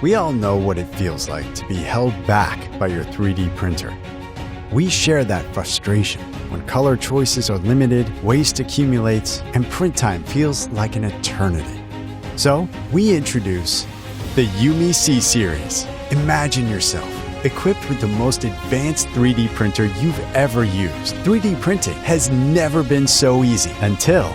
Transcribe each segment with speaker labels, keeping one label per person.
Speaker 1: We all know what it feels like to be held back by your 3D printer. We share that frustration when color choices are limited, waste accumulates, and print time feels like an eternity. So, we introduce the YUMI C-Series. Imagine yourself equipped with the most advanced 3D printer you've ever used. 3D printing has never been so easy until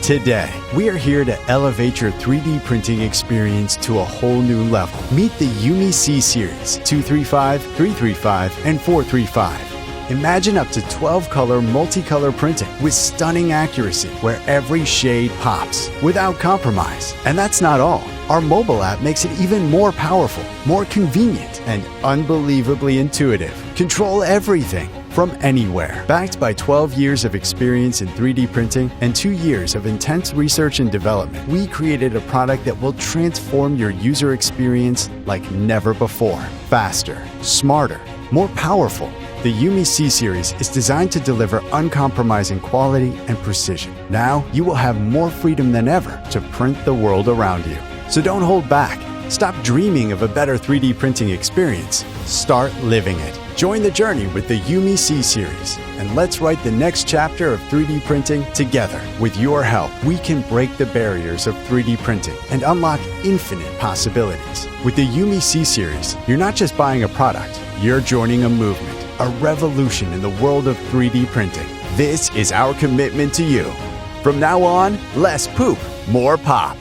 Speaker 1: today. We are here to elevate your 3D printing experience to a whole new level. Meet the YUMI C-Series 235, 335, and 435. Imagine up to 12-color multicolor printing with stunning accuracy where every shade pops without compromise. And that's not all. Our mobile app makes it even more powerful, more convenient, and unbelievably intuitive. Control everything from anywhere. Backed by 12 years of experience in 3D printing and 2 years of intense research and development, we created a product that will transform your user experience like never before. Faster, smarter, more powerful. The YUMI C-Series is designed to deliver uncompromising quality and precision. Now, you will have more freedom than ever to print the world around you. So don't hold back. Stop dreaming of a better 3D printing experience. Start living it. Join the journey with the YUMI C-Series, and let's write the next chapter of 3D printing together. With your help, we can break the barriers of 3D printing and unlock infinite possibilities. With the YUMI C-Series, you're not just buying a product, you're joining a movement, a revolution in the world of 3D printing. This is our commitment to you. From now on, less poop, more pop.